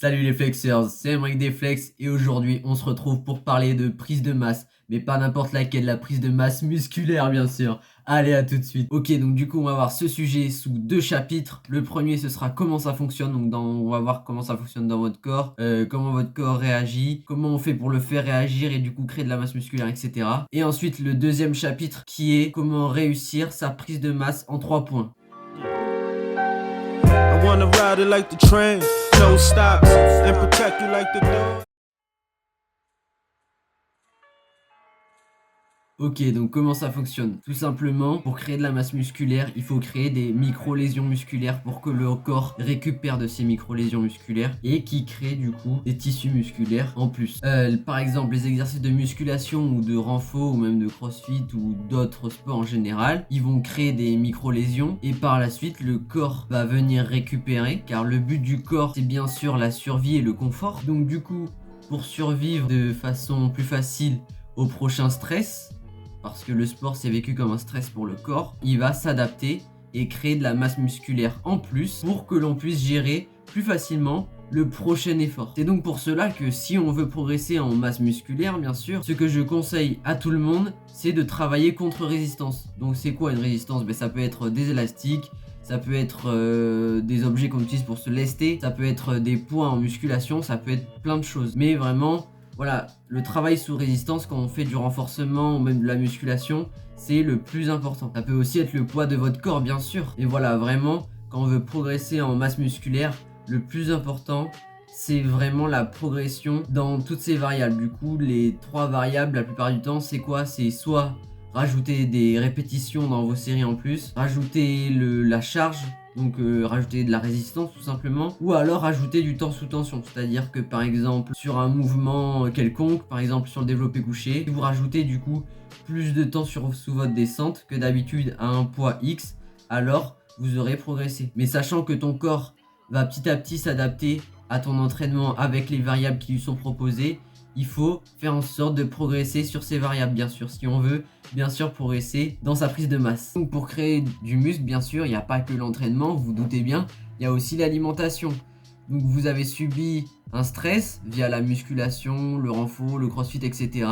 Salut les flexeurs, c'est Emric des Flex et aujourd'hui on se retrouve pour parler de prise de masse, mais pas n'importe laquelle, la prise de masse musculaire bien sûr. Allez, à tout de suite. Ok, donc du coup on va voir ce sujet sous deux chapitres. Le premier ce sera comment ça fonctionne, donc on va voir comment ça fonctionne dans votre corps, comment votre corps réagit, comment on fait pour le faire réagir et du coup créer de la masse musculaire, etc. Et ensuite le deuxième chapitre qui est comment réussir sa prise de masse en 3 points. I wanna ride it like the train, no stops, and protect you like the dog. Ok, donc comment ça fonctionne? Tout simplement, pour créer de la masse musculaire, il faut créer des micro-lésions musculaires pour que le corps récupère de ces micro-lésions musculaires et qui crée du coup des tissus musculaires en plus. Par exemple, les exercices de musculation ou de renfort ou même de crossfit ou d'autres sports en général, ils vont créer des micro-lésions et par la suite, le corps va venir récupérer car le but du corps, c'est bien sûr la survie et le confort. Donc du coup, pour survivre de façon plus facile au prochain stress, parce que le sport c'est vécu comme un stress pour le corps, il va s'adapter et créer de la masse musculaire en plus pour que l'on puisse gérer plus facilement le prochain effort. C'est donc pour cela que si on veut progresser en masse musculaire, bien sûr, ce que je conseille à tout le monde, c'est de travailler contre résistance. Donc c'est quoi une résistance? Ça peut être des élastiques, ça peut être des objets qu'on utilise pour se lester, ça peut être des poids en musculation, ça peut être plein de choses. Mais vraiment, voilà, le travail sous résistance quand on fait du renforcement ou même de la musculation, c'est le plus important. Ça peut aussi être le poids de votre corps, bien sûr. Et voilà, vraiment, quand on veut progresser en masse musculaire, le plus important, c'est vraiment la progression dans toutes ces variables. Du coup, les 3 variables, la plupart du temps, c'est quoi? C'est soit rajouter des répétitions dans vos séries en plus, rajouter la charge, donc rajouter de la résistance tout simplement, ou alors rajouter du temps sous tension, c'est-à-dire que par exemple sur un mouvement quelconque, par exemple sur le développé couché, vous rajoutez du coup plus de temps sous votre descente que d'habitude à un poids X, alors vous aurez progressé. Mais sachant que ton corps va petit à petit s'adapter à ton entraînement avec les variables qui lui sont proposées, il faut faire en sorte de progresser sur ces variables, bien sûr, si on veut bien sûr progresser dans sa prise de masse. Donc pour créer du muscle, bien sûr, il n'y a pas que l'entraînement, vous vous doutez bien, il y a aussi l'alimentation. Donc vous avez subi un stress via la musculation, le renfort, le crossfit, etc.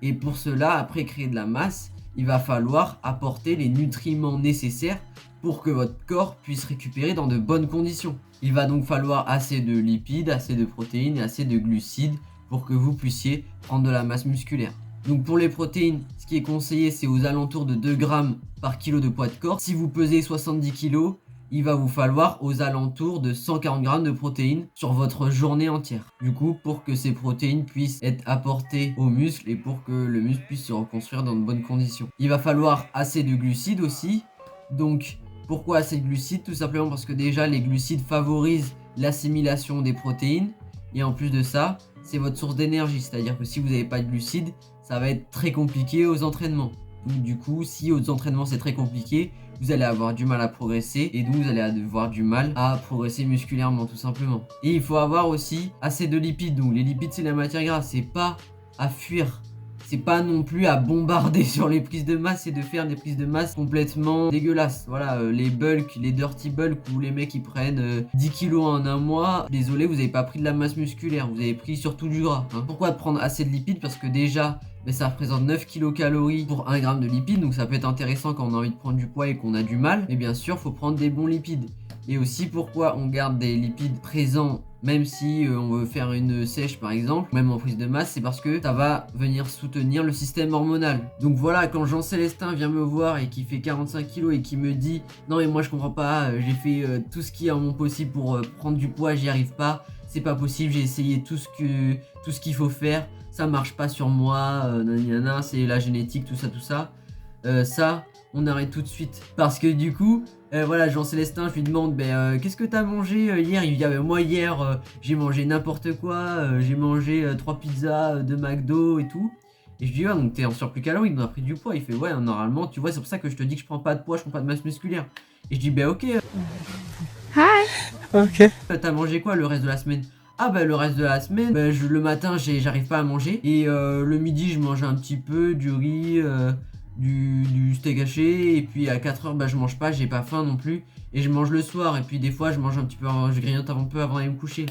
Et pour cela, après créer de la masse, il va falloir apporter les nutriments nécessaires pour que votre corps puisse récupérer dans de bonnes conditions. Il va donc falloir assez de lipides, assez de protéines et assez de glucides pour que vous puissiez prendre de la masse musculaire. Donc pour les protéines, ce qui est conseillé, c'est aux alentours de 2 grammes par kilo de poids de corps. Si vous pesez 70 kg, il va vous falloir aux alentours de 140 grammes de protéines sur votre journée entière. Du coup, pour que ces protéines puissent être apportées aux muscles et pour que le muscle puisse se reconstruire dans de bonnes conditions. Il va falloir assez de glucides aussi. Donc, pourquoi assez de glucides? Tout simplement parce que déjà, les glucides favorisent l'assimilation des protéines. Et en plus de ça, c'est votre source d'énergie. C'est-à-dire que si vous n'avez pas de glucides, ça va être très compliqué aux entraînements. Donc du coup, si aux entraînements c'est très compliqué, vous allez avoir du mal à progresser et donc vous allez avoir du mal à progresser musculairement tout simplement. Et il faut avoir aussi assez de lipides. Donc les lipides c'est la matière grasse, c'est pas à fuir. C'est pas non plus à bombarder sur les prises de masse et de faire des prises de masse complètement dégueulasses. Voilà, les bulk, les dirty bulk où les mecs ils prennent 10 kilos en un mois. Désolé, vous avez pas pris de la masse musculaire, vous avez pris surtout du gras. Pourquoi prendre assez de lipides? Parce que déjà, ça représente 9 kilocalories pour 1 gramme de lipides. Donc ça peut être intéressant quand on a envie de prendre du poids et qu'on a du mal. Mais bien sûr, faut prendre des bons lipides. Et aussi pourquoi on garde des lipides présents même si on veut faire une sèche par exemple, même en prise de masse, c'est parce que ça va venir soutenir le système hormonal. Donc voilà, quand Jean Célestin vient me voir et qui fait 45 kilos et qui me dit non mais moi je comprends pas, j'ai fait tout ce qui est en mon possible pour prendre du poids, j'y arrive pas, c'est pas possible, j'ai essayé tout ce qu'il faut faire, ça marche pas sur moi, c'est la génétique, tout ça. Ça, on arrête tout de suite. Parce que du coup, voilà, Jean Célestin, je lui demande qu'est-ce que t'as mangé hier? Il me dit moi hier j'ai mangé n'importe quoi, j'ai mangé 3 pizzas de McDo et tout. Et je dis donc t'es en surplus calorique, on a pris du poids. Il fait ouais, normalement, tu vois, c'est pour ça que je te dis que je prends pas de poids, je prends pas de masse musculaire. Et je dis ok. Hi. Ok. T'as mangé quoi le reste de la semaine? Ah le reste de la semaine, le matin j'arrive pas à manger. Et le midi je mange un petit peu du riz, du steak haché. Et puis à 4h je mange pas, j'ai pas faim non plus. Et je mange le soir. Et puis des fois je mange un petit peu, je grignote un peu avant d'aller me coucher.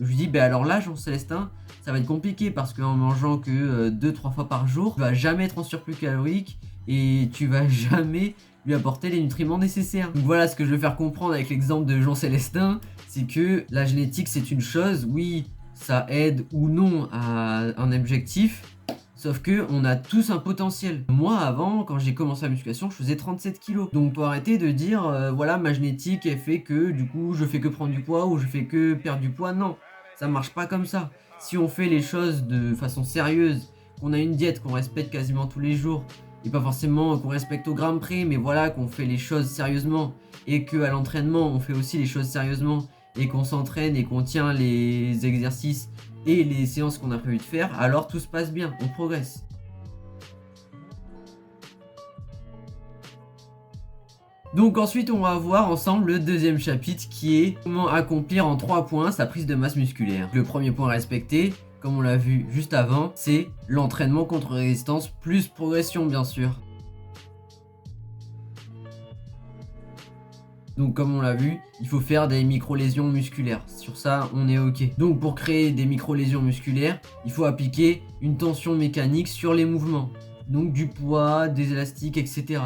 Je lui dis, ben alors là, Jean-Célestin, ça va être compliqué parce qu'en mangeant que 2-3 fois par jour, tu vas jamais être en surplus calorique et tu vas jamais lui apporter les nutriments nécessaires. Donc voilà ce que je veux faire comprendre avec l'exemple de Jean-Célestin, c'est que la génétique c'est une chose, oui, ça aide ou non à un objectif, sauf que on a tous un potentiel. Moi avant, quand j'ai commencé la musculation, je faisais 37 kilos. Donc faut arrêter de dire, voilà, ma génétique elle fait que du coup je fais que prendre du poids ou je fais que perdre du poids. Non, ça marche pas comme ça. Si on fait les choses de façon sérieuse, qu'on a une diète qu'on respecte quasiment tous les jours, et pas forcément qu'on respecte au gramme près, mais voilà, qu'on fait les choses sérieusement, et qu'à l'entraînement on fait aussi les choses sérieusement, et qu'on s'entraîne et qu'on tient les exercices et les séances qu'on a prévu de faire, alors tout se passe bien, on progresse. Donc ensuite on va voir ensemble le deuxième chapitre qui est comment accomplir en 3 points sa prise de masse musculaire. Le premier point à respecter, comme on l'a vu juste avant, c'est l'entraînement contre résistance plus progression bien sûr. Donc comme on l'a vu, il faut faire des micro-lésions musculaires. Sur ça, on est ok. Donc pour créer des micro-lésions musculaires, il faut appliquer une tension mécanique sur les mouvements. Donc du poids, des élastiques, etc.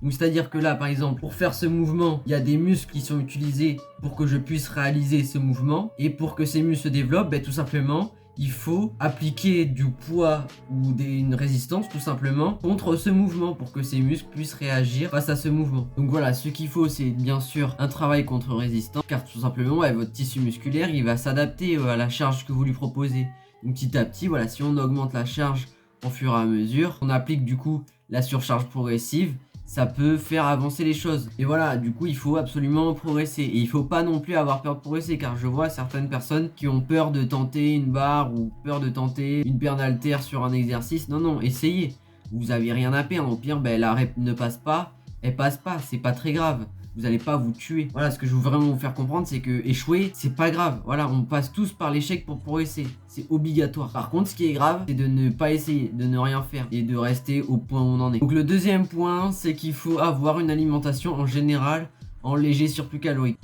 Donc c'est-à-dire que là par exemple pour faire ce mouvement il y a des muscles qui sont utilisés pour que je puisse réaliser ce mouvement, et pour que ces muscles se développent, ben, tout simplement il faut appliquer du poids ou une résistance tout simplement contre ce mouvement pour que ces muscles puissent réagir face à ce mouvement. Donc voilà, ce qu'il faut c'est bien sûr un travail contre résistance, car tout simplement votre tissu musculaire il va s'adapter à la charge que vous lui proposez. Donc petit à petit, voilà, si on augmente la charge au fur et à mesure, on applique du coup la surcharge progressive, ça peut faire avancer les choses. Et voilà, du coup il faut absolument progresser, et il faut pas non plus avoir peur de progresser, car je vois certaines personnes qui ont peur de tenter une barre ou peur de tenter une paire d'haltères sur un exercice. Non, essayez, vous avez rien à perdre. Au pire, ben, la rep ne passe pas, elle passe pas, c'est pas très grave. Vous allez pas vous tuer. Voilà, ce que je veux vraiment vous faire comprendre, c'est que échouer, c'est pas grave. Voilà, on passe tous par l'échec pour progresser. C'est obligatoire. Par contre, ce qui est grave, c'est de ne pas essayer, de ne rien faire et de rester au point où on en est. Donc le deuxième point, c'est qu'il faut avoir une alimentation en général en léger surplus calorique.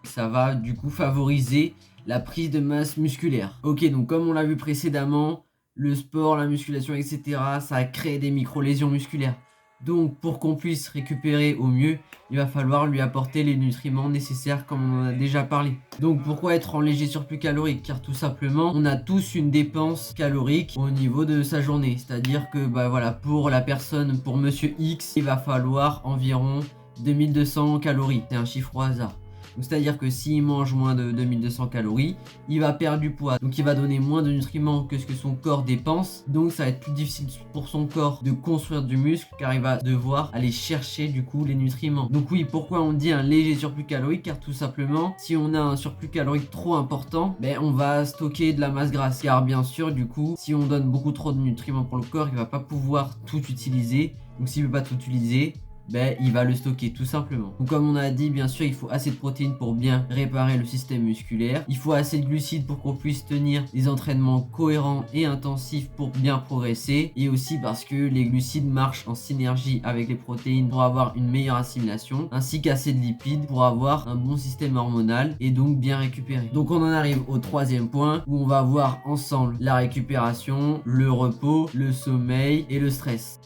Ça va du coup favoriser la prise de masse musculaire. Ok, donc comme on l'a vu précédemment, le sport, la musculation, etc., ça crée des micro-lésions musculaires. Donc pour qu'on puisse récupérer au mieux, il va falloir lui apporter les nutriments nécessaires comme on en a déjà parlé. Donc pourquoi être en léger surplus calorique? Car tout simplement, on a tous une dépense calorique au niveau de sa journée. C'est-à-dire que bah voilà, pour la personne, pour monsieur X, il va falloir environ 2200 calories. C'est un chiffre au hasard. C'est-à-dire que s'il mange moins de 2200 calories, il va perdre du poids. Donc il va donner moins de nutriments que ce que son corps dépense. Donc ça va être plus difficile pour son corps de construire du muscle, car il va devoir aller chercher du coup les nutriments. Donc oui, pourquoi on dit un léger surplus calorique? Car tout simplement, si on a un surplus calorique trop important, ben on va stocker de la masse grasse. Car bien sûr, du coup, si on donne beaucoup trop de nutriments pour le corps, il va pas pouvoir tout utiliser. Donc s'il ne peut pas tout utiliser, ben, il va le stocker tout simplement. Donc comme on a dit, bien sûr il faut assez de protéines pour bien réparer le système musculaire. Il faut assez de glucides pour qu'on puisse tenir des entraînements cohérents et intensifs pour bien progresser. Et aussi parce que les glucides marchent en synergie avec les protéines pour avoir une meilleure assimilation, ainsi qu'assez de lipides pour avoir un bon système hormonal et donc bien récupérer. Donc on en arrive au troisième point où on va voir ensemble la récupération, le repos, le sommeil et le stress.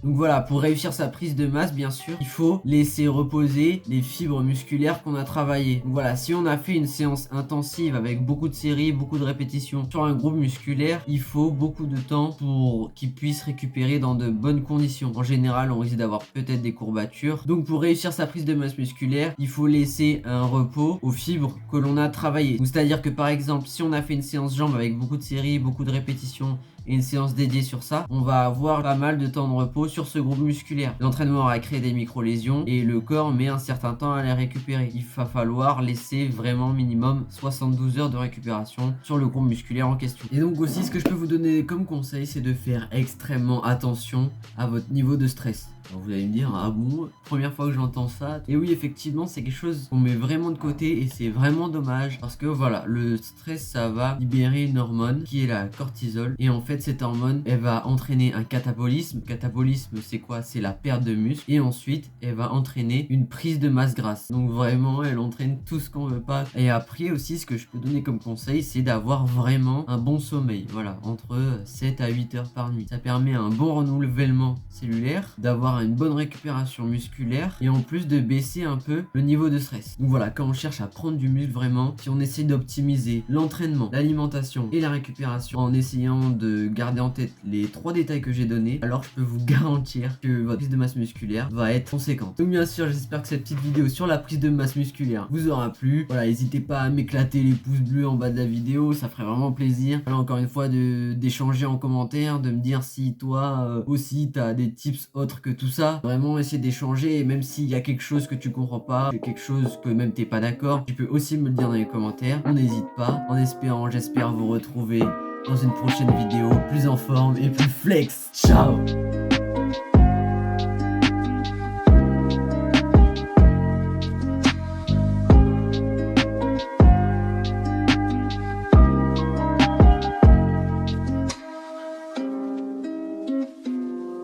Donc voilà, pour réussir sa prise de masse, bien sûr, il faut laisser reposer les fibres musculaires qu'on a travaillées. Donc voilà, si on a fait une séance intensive avec beaucoup de séries, beaucoup de répétitions sur un groupe musculaire, il faut beaucoup de temps pour qu'il puisse récupérer dans de bonnes conditions. En général, on risque d'avoir peut-être des courbatures. Donc pour réussir sa prise de masse musculaire, il faut laisser un repos aux fibres que l'on a travaillées. C'est-à-dire que par exemple, si on a fait une séance jambes avec beaucoup de séries, beaucoup de répétitions, et une séance dédiée sur ça, on va avoir pas mal de temps de repos sur ce groupe musculaire. L'entraînement aura créé des micro-lésions et le corps met un certain temps à les récupérer. Il va falloir laisser vraiment minimum 72 heures de récupération sur le groupe musculaire en question. Et donc aussi, ce que je peux vous donner comme conseil, c'est de faire extrêmement attention à votre niveau de stress. Alors vous allez me dire, ah bon, première fois que j'entends ça. Et oui, effectivement, c'est quelque chose qu'on met vraiment de côté et c'est vraiment dommage parce que voilà, le stress, ça va libérer une hormone qui est la cortisol. Et en fait, cette hormone, elle va entraîner un catabolisme. Catabolisme, c'est quoi? C'est la perte de muscle. Et ensuite, elle va entraîner une prise de masse grasse. Donc vraiment, elle entraîne tout ce qu'on veut pas. Et après aussi, ce que je peux donner comme conseil, c'est d'avoir vraiment un bon sommeil. Voilà, entre 7 à 8 heures par nuit. Ça permet un bon renouvellement cellulaire, d'avoir une bonne récupération musculaire et en plus de baisser un peu le niveau de stress. Donc voilà, quand on cherche à prendre du muscle vraiment, si on essaie d'optimiser l'entraînement, l'alimentation et la récupération en essayant de garder en tête les 3 détails que j'ai donnés, alors je peux vous garantir que votre prise de masse musculaire va être conséquente. Donc bien sûr, j'espère que cette petite vidéo sur la prise de masse musculaire vous aura plu. Voilà, n'hésitez pas à m'éclater les pouces bleus en bas de la vidéo, ça ferait vraiment plaisir. Voilà, encore une fois, d'échanger en commentaire, de me dire si toi aussi t'as des tips autres que tout ça. Vraiment essayer d'échanger, et même s'il y a quelque chose que tu comprends pas, quelque chose que même t'es pas d'accord, tu peux aussi me le dire dans les commentaires. On n'hésite pas. En espérant, j'espère vous retrouver dans une prochaine vidéo plus en forme et plus flex. Ciao!